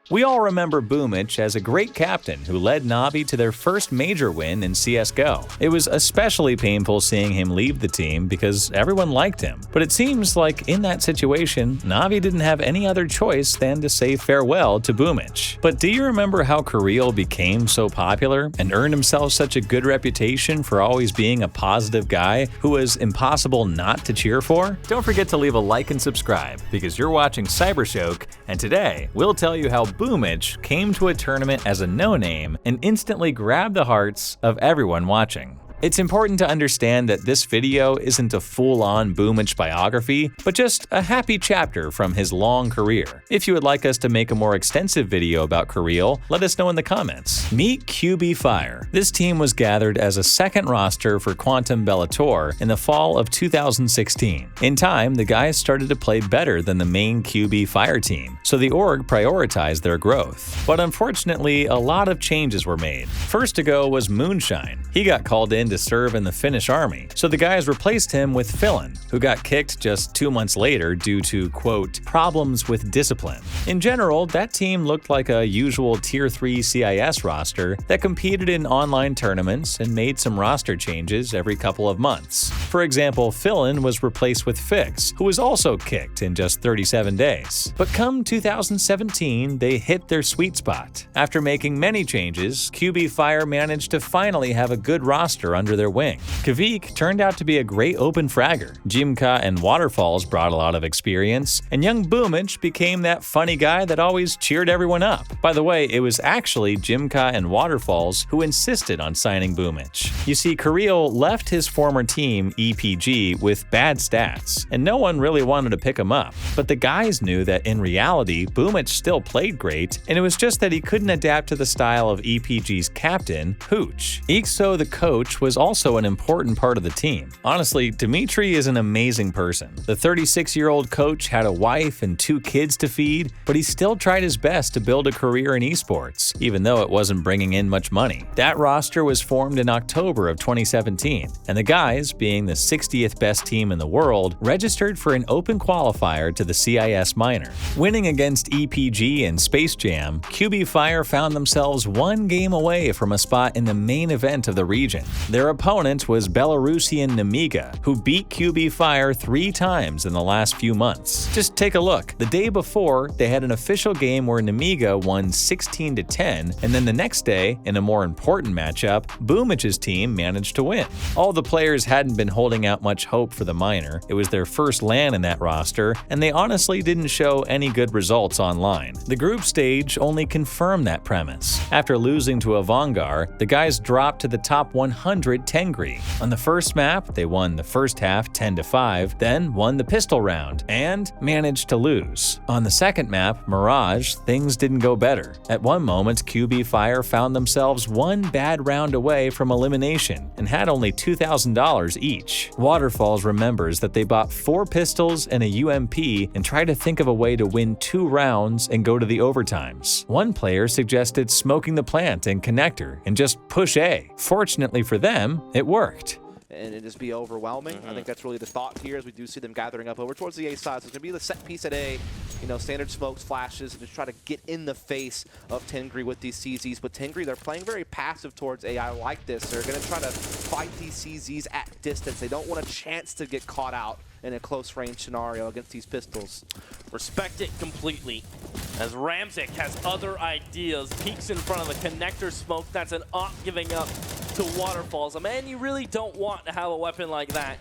We all remember Boomich as a great captain who led Navi to their first major win in CSGO. It was especially painful seeing him leave the team because everyone liked him. But it seems like in that situation, Navi didn't have any other choice than to say farewell to Boomich. But do you remember how Kareel became so popular and earned himself such a good reputation for always being a positive guy who was impossible not to cheer for? Don't forget to leave a like and subscribe because you're watching CYBERSHOKE, and today we'll tell you how Boomich came to a tournament as a no-name and instantly grabbed the hearts of everyone watching. It's important to understand that this video isn't a full-on Boomich biography, but just a happy chapter from his long career. If you would like us to make a more extensive video about Kareel, let us know in the comments. Meet CYBERSHOKE. This team was gathered as a second roster for Boombl4 in the fall of 2016. In time, the guys started to play better than the main CYBERSHOKE team, so the org prioritized their growth. But unfortunately, a lot of changes were made. First to go was Moonshine. He got called in to serve in the Finnish army, so the guys replaced him with Philin, who got kicked just 2 months later due to, quote, problems with discipline. In general, that team looked like a usual Tier 3 CIS roster that competed in online tournaments and made some roster changes every couple of months. For example, Philin was replaced with Fix, who was also kicked in just 37 days. But come 2017, they hit their sweet spot. After making many changes, CYBERSHOKE managed to finally have a good roster under their wing. Kvik turned out to be a great open fragger. Jimka and Waterfalls brought a lot of experience, and young Boomich became that funny guy that always cheered everyone up. By the way, it was actually Jimka and Waterfalls who insisted on signing Boomich. You see, Kareel left his former team, EPG, with bad stats, and no one really wanted to pick him up. But the guys knew that in reality, Boomich still played great, and it was just that he couldn't adapt to the style of EPG's captain, Hooch. Ixo, the coach, was also an important part of the team. Honestly, Dimitri is an amazing person. The 36-year-old coach had a wife and 2 kids to feed, but he still tried his best to build a career in esports, even though it wasn't bringing in much money. That roster was formed in October of 2017, and the guys, being the 60th best team in the world, registered for an open qualifier to the CIS minor. Winning against EPG and Space Jam, CYBERSHOKE found themselves 1 game away from a spot in the main event of the region. Their opponent was Belarusian Nemiga, who beat CYBERSHOKE 3 times in the last few months. Just take a look. The day before, they had an official game where Nemiga won 16-10, and then the next day, in a more important matchup, Boomich's team managed to win. All the players hadn't been holding out much hope for the minor. It was their first LAN in that roster, and they honestly didn't show any good results online. The group stage only confirmed that premise. After losing to Avangar, the guys dropped to the top 100 Tengri. On the first map, they won the first half 10-5, then won the pistol round, and managed to lose. On the second map, Mirage, things didn't go better. At one moment, CYBERSHOKE found themselves 1 bad round away from elimination and had only $2,000 each. Waterfalls remembers that they bought 4 pistols and a UMP and tried to think of a way to win 2 rounds and go to the overtimes. One player suggested smoking the plant and connector and just push A. Fortunately for them, it worked. And it just be overwhelming. I think that's really the thought here as we do see them gathering up over towards the A side. So it's going to be the set piece at A, you know, standard smokes, flashes, and just try to get in the face of Tengri with these CZs. But Tengri, they're playing very passive towards A. I like this. They're going to try to fight these CZs at distance. They don't want a chance to get caught out in a close range scenario against these pistols. Respect it completely. As Ramzik has other ideas, peeks in front of the connector smoke. That's an op giving up to Waterfalls. A man you really don't want to have a weapon like that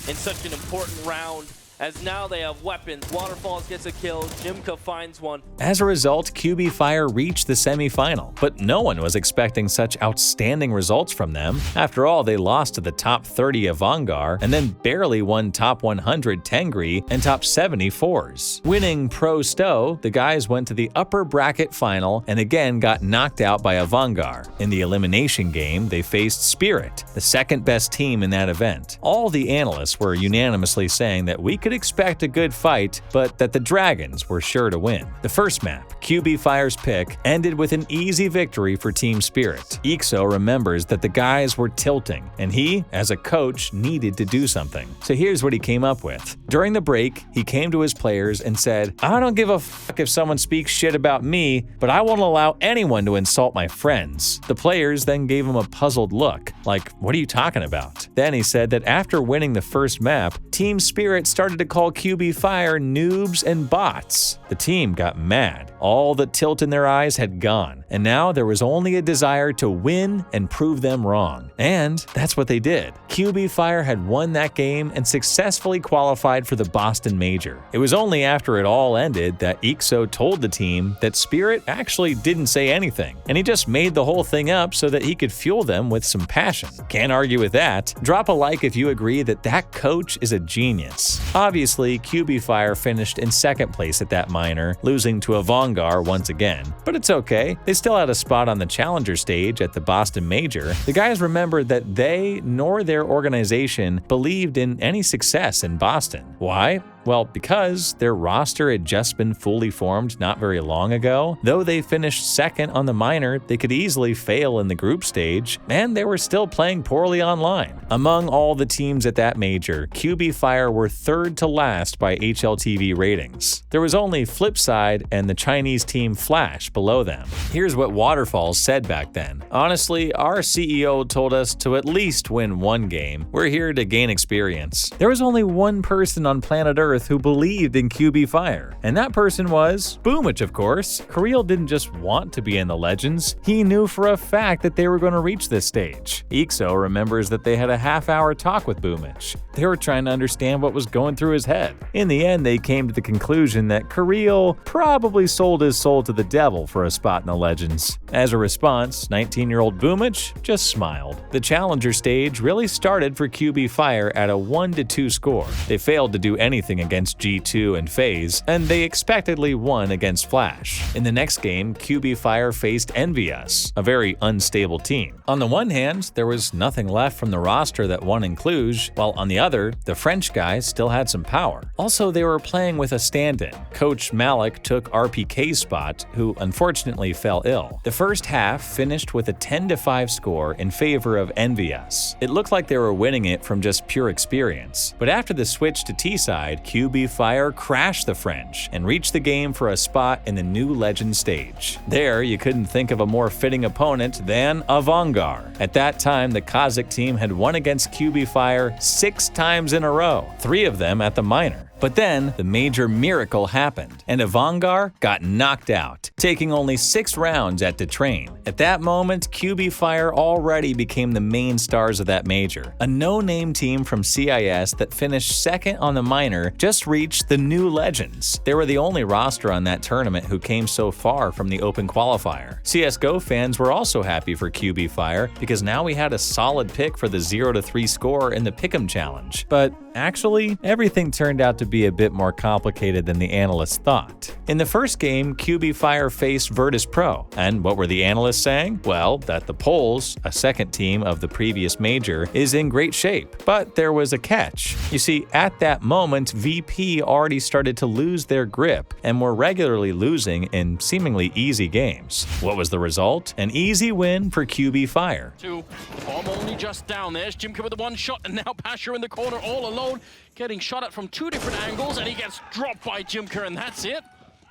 in such an important round, as now they have weapons. Waterfalls gets a kill, Jimka finds one. As a result, CYBERSHOKE reached the semifinal, but no one was expecting such outstanding results from them. After all, they lost to the top 30 Avangar and then barely won top 100 Tengri and top 70 Fours. Winning Pro Stow, the guys went to the upper bracket final and again got knocked out by Avangar. In the elimination game, they faced Spirit, the second best team in that event. All the analysts were unanimously saying that we could expect a good fight, but that the Dragons were sure to win. The first map, QB Fire's pick, ended with an easy victory for Team Spirit. Ixo remembers that the guys were tilting, and he, as a coach, needed to do something. So here's what he came up with. During the break, he came to his players and said, "I don't give a fuck if someone speaks shit about me, but I won't allow anyone to insult my friends." The players then gave him a puzzled look, like, "What are you talking about?" Then he said that after winning the first map, Team Spirit started to call QB Fire noobs and bots. The team got mad. All the tilt in their eyes had gone, and now there was only a desire to win and prove them wrong. And that's what they did. QB Fire had won that game and successfully qualified for the Boston Major. It was only after it all ended that Ixo told the team that Spirit actually didn't say anything, and he just made the whole thing up so that he could fuel them with some passion. Can't argue with that. Drop a like if you agree that that coach is a genius. Obviously, QB Fire finished in second place at that minor, losing to Avangar once again. But it's okay, they still had a spot on the challenger stage at the Boston Major. The guys remembered that they nor their organization believed in any success in Boston. Why? Well, because their roster had just been fully formed not very long ago. Though they finished second on the minor, they could easily fail in the group stage, and they were still playing poorly online. Among all the teams at that major, QB Fire were third to last by HLTV ratings. There was only Flipside and the Chinese team Flash below them. Here's what Waterfalls said back then. "Honestly, our CEO told us to at least win one game. We're here to gain experience." There was only one person on planet Earth who believed in QB Fire, and that person was Boomich, of course. Kirill didn't just want to be in the Legends, he knew for a fact that they were going to reach this stage. Ixo remembers that they had a half-hour talk with Boomich. They were trying to understand what was going through his head. In the end, they came to the conclusion that Kirill probably sold his soul to the devil for a spot in the Legends. As a response, 19-year-old Boomich just smiled. The challenger stage really started for QB Fire at a 1-2 score. They failed to do anything against G2 and FaZe, and they expectedly won against Flash. In the next game, QB Fire faced EnVyUs, a very unstable team. On the one hand, there was nothing left from the roster that won in Cluj, while on the other, the French guys still had some power. Also, they were playing with a stand-in. Coach Malik took RPK's spot, who unfortunately fell ill. The first half finished with a 10-5 score in favor of EnVyUs. It looked like they were winning it from just pure experience. But after the switch to T-side, QB Fire crashed the French and reached the game for a spot in the new Legend stage. There, you couldn't think of a more fitting opponent than Avangar. At that time, the Kazakh team had won against QB Fire 6 times in a row, 3 of them at the minor. But then, the major miracle happened, and Avangar got knocked out, taking only 6 rounds at Detrain. At that moment, QB Fire already became the main stars of that major. A no-name team from CIS that finished second on the minor just reached the new Legends. They were the only roster on that tournament who came so far from the open qualifier. CSGO fans were also happy for QB Fire because now we had a solid pick for the 0-3 score in the Pick'em Challenge. But actually, everything turned out to be a bit more complicated than the analysts thought. In the first game, QB Fire faced Virtus Pro, and what were the analysts saying? Well, that the Poles, a second team of the previous major, is in great shape. But there was a catch. You see, at that moment, VP already started to lose their grip and were regularly losing in seemingly easy games. What was the result? An easy win for QB Fire. Bomb only just down. There's Jimka with the one shot, and now Pasha in the corner all alone, getting shot at from 2 different angles, and he gets dropped by Jimka, and that's it.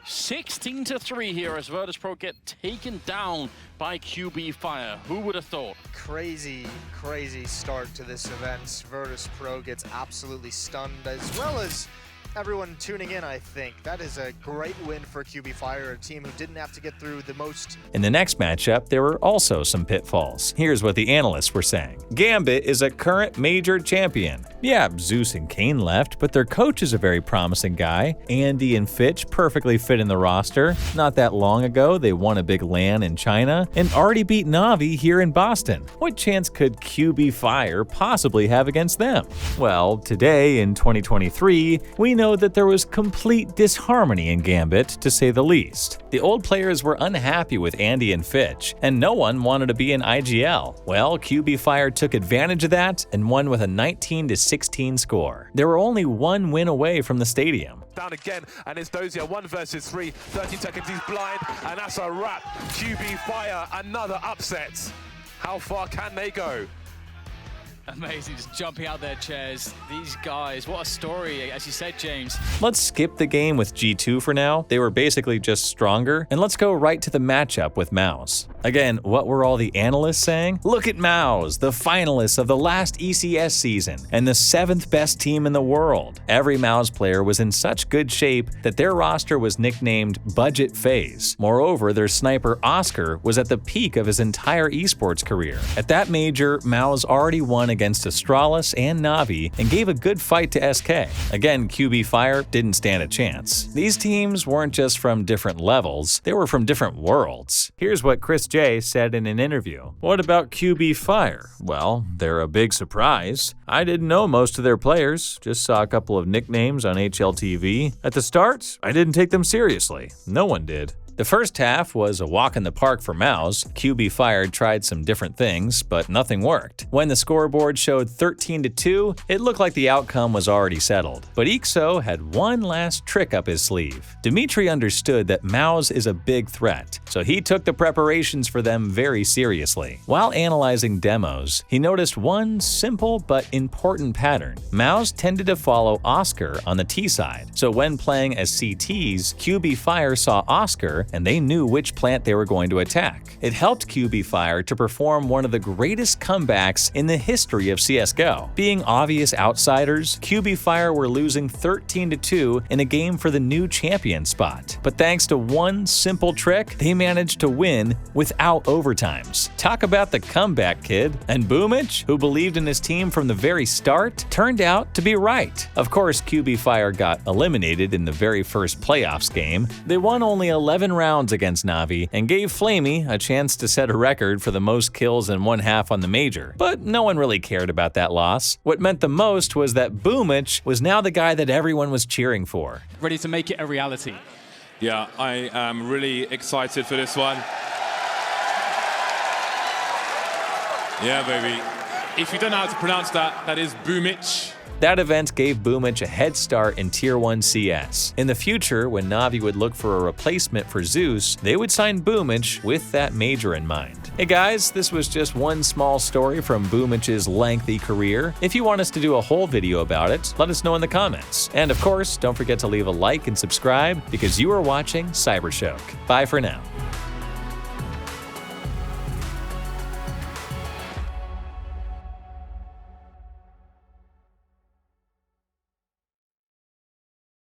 16-3 here as Virtus Pro get taken down by QB Fire. Who would have thought? Crazy start to this event. Virtus Pro gets absolutely stunned, as well as everyone tuning in, I think. That is a great win for QB Fire, a team who didn't have to get through the most. In the next matchup, there were also some pitfalls. Here's what the analysts were saying. Gambit is a current major champion. Yeah, Zeus and Kane left, but their coach is a very promising guy. Andy and Fitch perfectly fit in the roster. Not that long ago, they won a big LAN in China and already beat Na'Vi here in Boston. What chance could QB Fire possibly have against them? Well, today in 2023, we know know that there was complete disharmony in Gambit, to say the least. The old players were unhappy with Andy and Fitch, and no one wanted to be in IGL. Well, QBFire took advantage of that and won with a 19-16 score. They were only one win away from the stadium. Down again, and it's Dozier, 1 versus 3, 13 seconds, he's blind, and that's a wrap. QBFire, another upset. How far can they go? Amazing, just jumping out their chairs. These guys, what a story, as you said, James. Let's skip the game with G2 for now. They were basically just stronger, and let's go right to the matchup with Mouse. Again, what were all the analysts saying? Look at Mouse, the finalists of the last ECS season, and the 7th best team in the world. Every Mouse player was in such good shape that their roster was nicknamed Budget Phase. Moreover, their sniper Oscar was at the peak of his entire esports career. At that major, Mouse already won against Astralis and Na'Vi and gave a good fight to SK. Again, QBFire didn't stand a chance. These teams weren't just from different levels, they were from different worlds. Here's what Chris J said in an interview. What about QBFire? Well, they're a big surprise. I didn't know most of their players, just saw a couple of nicknames on HLTV. At the start, I didn't take them seriously. No one did. The first half was a walk in the park for Mouse. QBFire tried some different things, but nothing worked. When the scoreboard showed 13-2, it looked like the outcome was already settled. But Ixo had one last trick up his sleeve. Dimitri understood that Mouse is a big threat, so he took the preparations for them very seriously. While analyzing demos, he noticed one simple but important pattern. Mouse tended to follow Oscar on the T side, so when playing as CTs, QBFire saw Oscar and they knew which plant they were going to attack. It helped QBFire to perform one of the greatest comebacks in the history of CSGO. Being obvious outsiders, QBFire were losing 13-2 in a game for the new champion spot. But thanks to one simple trick, they managed to win without overtimes. Talk about the comeback, kid. And Boomich, who believed in his team from the very start, turned out to be right. Of course, QBFire got eliminated in the very first playoffs game. They won only 11 rounds against Na'Vi and gave Flamey a chance to set a record for the most kills in one half on the major. But no one really cared about that loss. What meant the most was that Boomich was now the guy that everyone was cheering for. Ready to make it a reality. Yeah, I am really excited for this one. Yeah, baby. If you don't know how to pronounce that, that is Boomich. That event gave Boomich a head start in Tier 1 CS. In the future, when Na'Vi would look for a replacement for Zeus, they would sign Boomich with that major in mind. Hey guys, this was just one small story from Boomich's lengthy career. If you want us to do a whole video about it, let us know in the comments. And of course, don't forget to leave a like and subscribe because you are watching CYBERSHOKE. Bye for now.